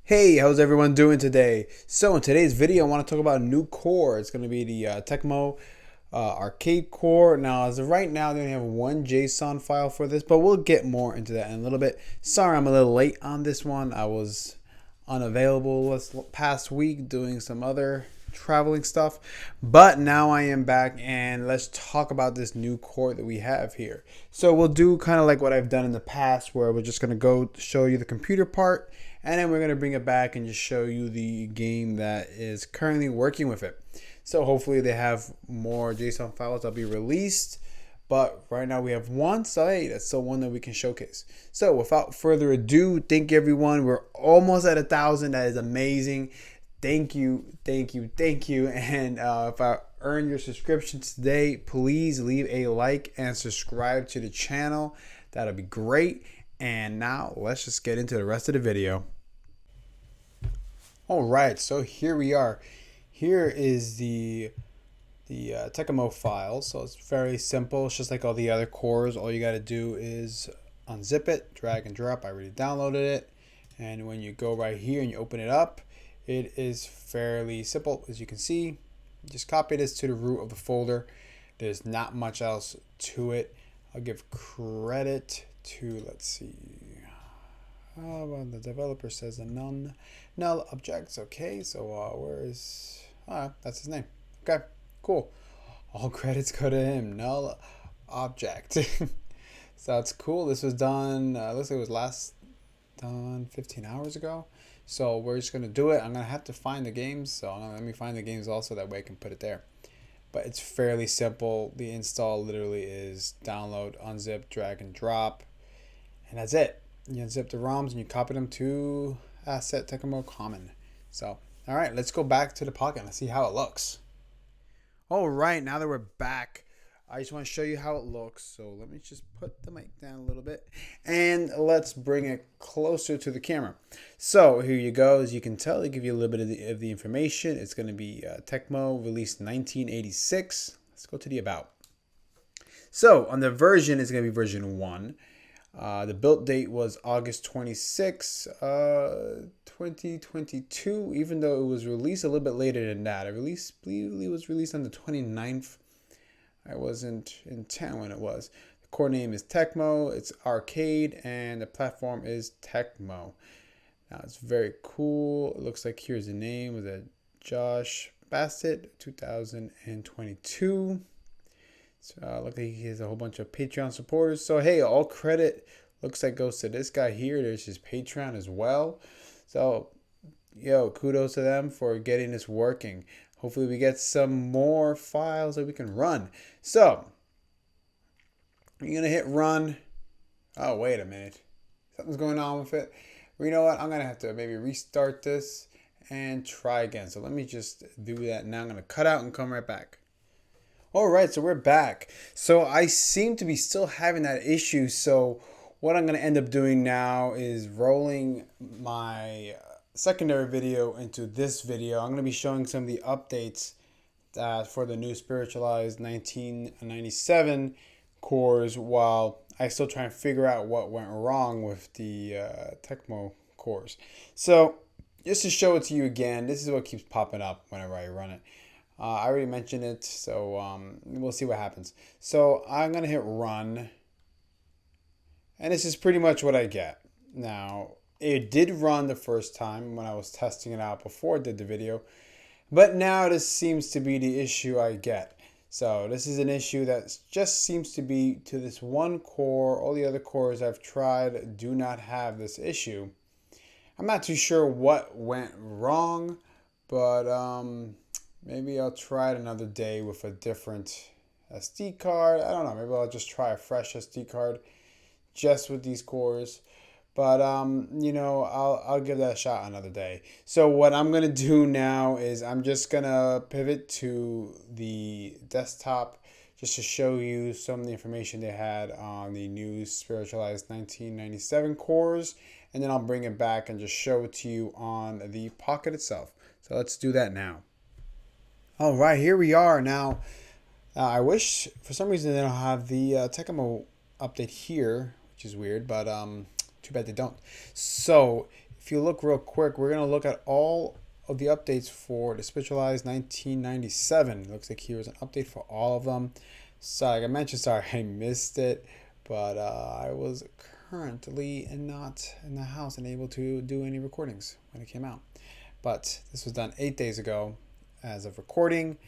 Hey, how's everyone doing today? So in today's video, I want to talk about a new core. It's going to be the Tecmo Arcade Core. Now, as of right now, they only have one JSON file for this, but we'll get more into that in a little bit. Sorry, I'm a little late on this one. I was unavailable this past week doing some other traveling stuff, but now I am back, and let's talk about this new core that we have here. So we'll do kind of like what I've done in the past, where we're just going to go show you the computer part, and then we're going to bring it back and just show you the game that is currently working with it. So hopefully they have more JSON files that'll be released, but right now we have one, so hey, that's the one that we can showcase. So without further ado, thank you everyone. We're almost at 1,000. That is amazing. Thank you. And if I earn your subscription today, please leave a like and subscribe to the channel. That'll be great. And now let's just get into the rest of the video. All right, so here we are. Here is the Tecmo file. So it's very simple. It's just like all the other cores. All you got to do is unzip it, drag and drop. I already downloaded it. And when you go right here and you open it up, it is fairly simple. As you can see, just copy this to the root of the folder. There's not much else to it. I'll give credit to, let's see. Well, the developer says a null objects. Okay, so where is that's his name. Okay, cool. All credits go to him. Null object. So that's cool. This was done, looks like it was last done 15 hours ago. So we're just gonna do it. I'm gonna have to find the games, so let me find the games also, that way I can put it there. But it's fairly simple. The install literally is download, unzip, drag and drop, and that's it. You unzip the ROMs and you copy them to asset Tecmo Common. So, all right, let's go back to the Pocket and see how it looks. All right, now that we're back, I just want to show you how it looks. So let me just put the mic down a little bit and let's bring it closer to the camera. So here you go. As you can tell, they give you a little bit of the information. It's going to be Tecmo released 1986. Let's go to the about. So on the version, it's going to be version 1. The build date was August 26, 2022, even though it was released a little bit later than that. I believe it was released on the 29th. I wasn't in town when it was. The core name is Tecmo, it's Arcade, and the platform is Tecmo. Now it's very cool. It looks like here's the name. Was it Josh Bassett, 2022. So look like he has a whole bunch of Patreon supporters. So hey, all credit looks like goes to this guy here. There's his Patreon as well. So yo, kudos to them for getting this working. Hopefully we get some more files that we can run. So you're gonna hit run. Oh, wait a minute. Something's going on with it. Well, you know what? I'm gonna have to maybe restart this and try again. So let me just do that now. I'm gonna cut out and come right back. All right, so we're back. So I seem to be still having that issue. So what I'm going to end up doing now is rolling my secondary video into this video. I'm going to be showing some of the updates for the new Spiritualized 1997 cores, while I still try and figure out what went wrong with the Tecmo cores. So just to show it to you again, this is what keeps popping up whenever I run it. I already mentioned it, so we'll see what happens. So I'm going to hit run, and this is pretty much what I get. Now, it did run the first time when I was testing it out before I did the video, but now this seems to be the issue I get. So this is an issue that just seems to be to this one core. All the other cores I've tried do not have this issue. I'm not too sure what went wrong, but maybe I'll try it another day with a different SD card. I don't know. Maybe I'll just try a fresh SD card just with these cores. But, you know, I'll give that a shot another day. So what I'm going to do now is I'm just going to pivot to the desktop just to show you some of the information they had on the new Spiritualized 1997 cores. And then I'll bring it back and just show it to you on the Pocket itself. So let's do that now. All right, here we are now. I wish for some reason they don't have the Tecmo update here, which is weird, but too bad they don't. So if you look real quick, we're going to look at all of the updates for the Spiritualized 1997. Looks like here's an update for all of them. So like I mentioned, sorry I missed it, but I was currently not in the house and able to do any recordings when it came out. But this was done 8 days ago as of recording.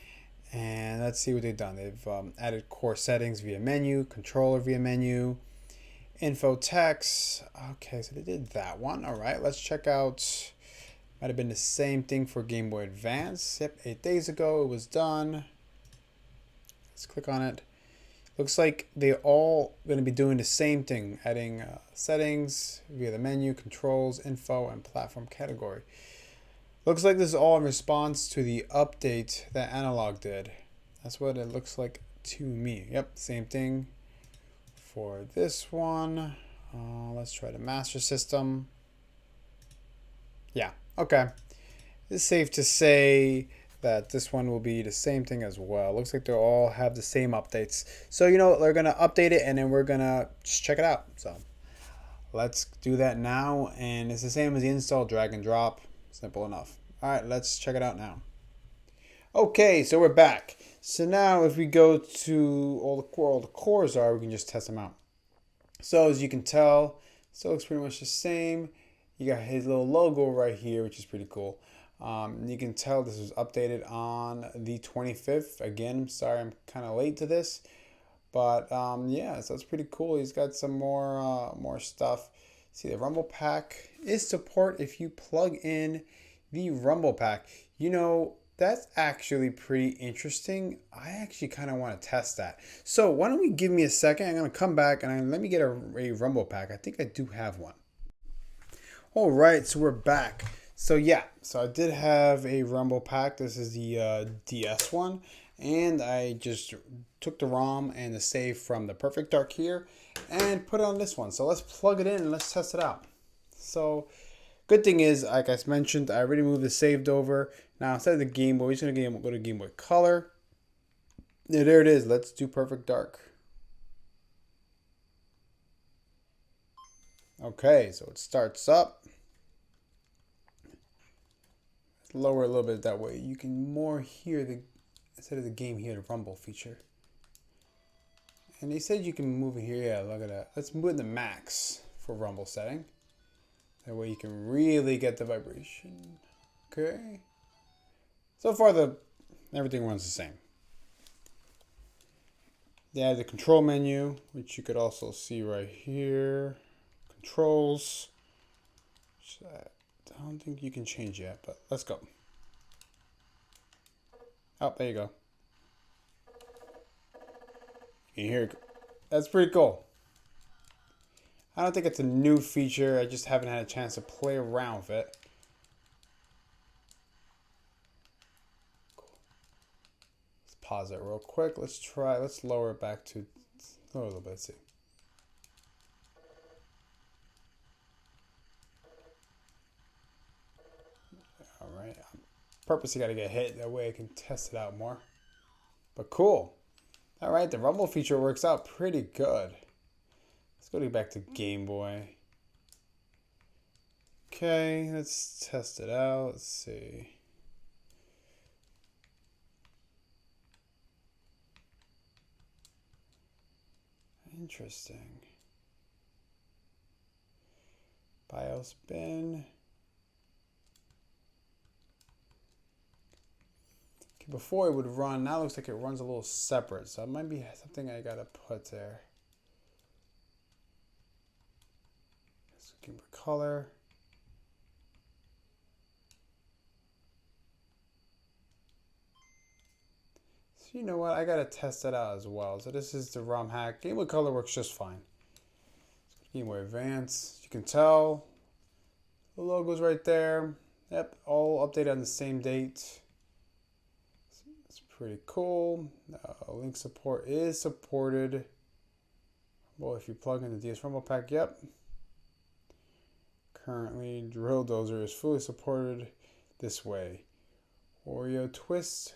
And let's see what they've done. They've added core settings via menu, controller via menu, info text. Okay, so they did that one. All right, let's check out. Might have been the same thing for Game Boy Advance. Yep, 8 days ago it was done. Let's click on it. Looks like they're all going to be doing the same thing, adding settings via the menu, controls, info, and platform category. Looks like this is all in response to the update that Analog did. That's what it looks like to me. Yep, same thing for this one. Let's try the Master System. Yeah, okay. It's safe to say that this one will be the same thing as well. Looks like they all have the same updates. So, you know, they're going to update it and then we're going to just check it out. So, let's do that now. And it's the same as the install, drag and drop. Simple enough. All right, let's check it out now. Okay, so we're back. So now if we go to all the cores are, we can just test them out. So as you can tell, still looks pretty much the same. You got his little logo right here, which is pretty cool. You can tell this was updated on the 25th. Again, I'm sorry I'm kind of late to this. But yeah, so it's pretty cool. He's got some more stuff. See, the Rumble Pack is support if you plug in the Rumble Pack. You know, that's actually pretty interesting. I actually kind of want to test that. So why don't we give me a second? I'm going to come back and let me get a Rumble Pack. I think I do have one. All right, so we're back. So yeah, so I did have a Rumble Pack. This is the DS one. And I just took the ROM and the save from the Perfect Dark here and put it on this one. So let's plug it in and let's test it out. So good thing is, like I mentioned, I already moved the saved over. Now instead of the Game Boy, we're just going to go to Game Boy Color. Yeah, there it is. Let's do Perfect Dark. Okay, so it starts up. Let's lower a little bit that way. You can more hear the, instead of the game here, the rumble feature. And they said you can move it here. Yeah, look at that. Let's move it to max for rumble setting. That way you can really get the vibration. Okay. So far, everything runs the same. They added the control menu, which you could also see right here. Controls. Which I don't think you can change yet, but let's go. Oh, there you go. You can hear it. That's pretty cool. I don't think it's a new feature. I just haven't had a chance to play around with it. Cool. Let's pause it real quick. Let's lower it back to a little bit. Let's see. All right. Purposely got to get hit. That way I can test it out more. But cool. All right. The rumble feature works out pretty good. Let's go back to Game Boy. Okay, let's test it out. Let's see. Interesting. BIOS bin. Okay, before it would run, now it looks like it runs a little separate. So it might be something I gotta put there. Game Boy Color. So you know what? I gotta test that out as well. So this is the ROM hack. Game Boy Color works just fine. Game Boy Advance. You can tell the logo's right there. Yep, all updated on the same date. It's pretty cool. Link support is supported. Well, if you plug in the DS Rumble Pack, yep. Currently, Drill Dozer is fully supported this way. Oreo Twist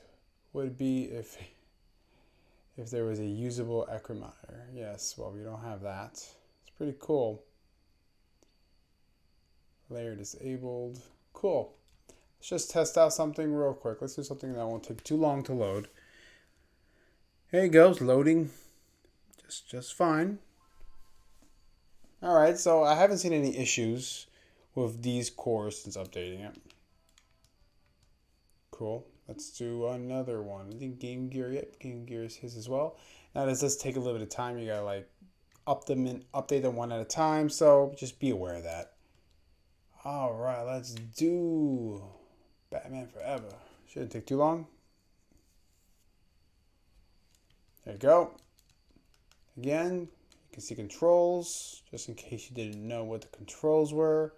would be if there was a usable echo monitor. Yes, well, we don't have that. It's pretty cool. Layer disabled. Cool. Let's just test out something real quick. Let's do something that won't take too long to load. Here you go. It's loading just fine. All right, so I haven't seen any issues with these cores since updating it. Cool. Let's do another one. I think Game Gear, yep, Game Gear is his as well. Now this does take a little bit of time. You gotta like update them one at a time, so just be aware of that. All right, let's do Batman Forever. Shouldn't take too long. There you go. Again, you can see controls, just in case you didn't know what the controls were.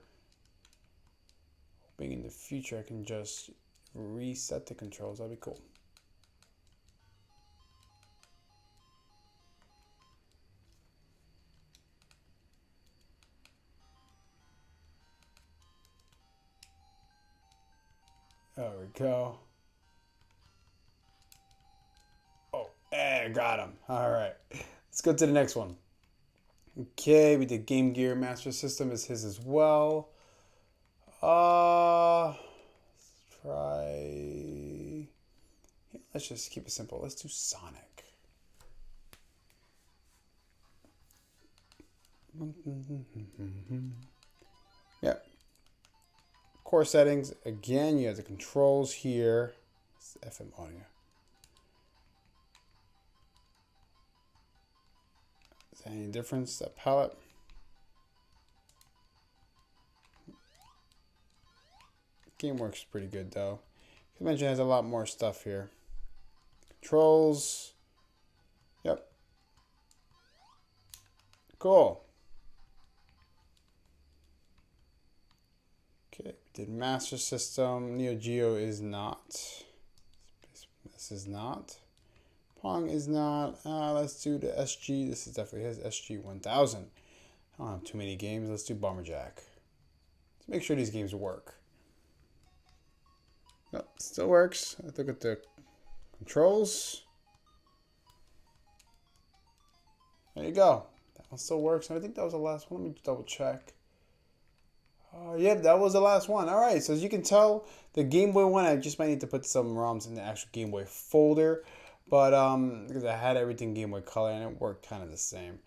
Hoping in the future I can just reset the controls. That'd be cool. There we go. Oh, got him. All right. Let's go to the next one. Okay, we did Game Gear Master System is his as well. Let's try. Let's just keep it simple. Let's do Sonic. Yep. Core settings. Again, you have the controls here. It's FM audio. Is there any difference? That palette. Game works pretty good though. Convention has a lot more stuff here. Controls. Yep. Cool. Okay, did Master System. Neo Geo is not. This is not. Pong is not. Let's do the SG. This is definitely his SG 1000. I don't have too many games. Let's do Bomberjack. Let's make sure these games work. Nope, still works. Let's look at the controls. There you go. That one still works. And I think that was the last one. Let me double check. Yep, that was the last one. All right, so as you can tell, the Game Boy one, I just might need to put some ROMs in the actual Game Boy folder. But because I had everything Game Boy Color and it worked kind of the same.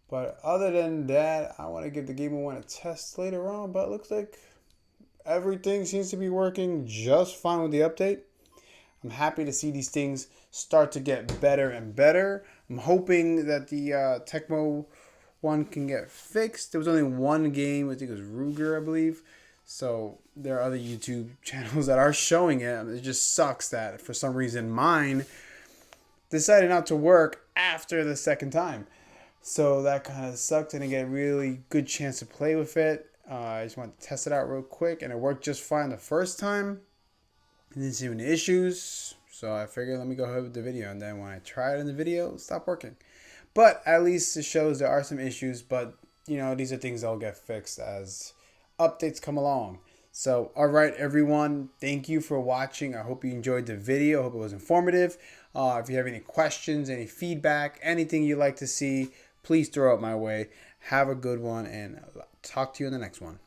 But other than that, I want to give the Game Boy one a test later on. But it looks like everything seems to be working just fine with the update. I'm happy to see these things start to get better and better. I'm hoping that the Tecmo one can get fixed. There was only one game, I think it was Ruger, I believe. So there are other YouTube channels that are showing it. It just sucks that for some reason mine decided not to work after the second time. So that kind of sucked. I didn't get a really good chance to play with it. I just wanted to test it out real quick, and it worked just fine the first time. I didn't see any issues, so I figured let me go ahead with the video, and then when I try it in the video, it stopped working. But at least it shows there are some issues, but you know, these are things that'll get fixed as updates come along. So, all right, everyone, thank you for watching. I hope you enjoyed the video. I hope it was informative. If you have any questions, any feedback, anything you'd like to see, please throw it my way. Have a good one, and I'll talk to you in the next one.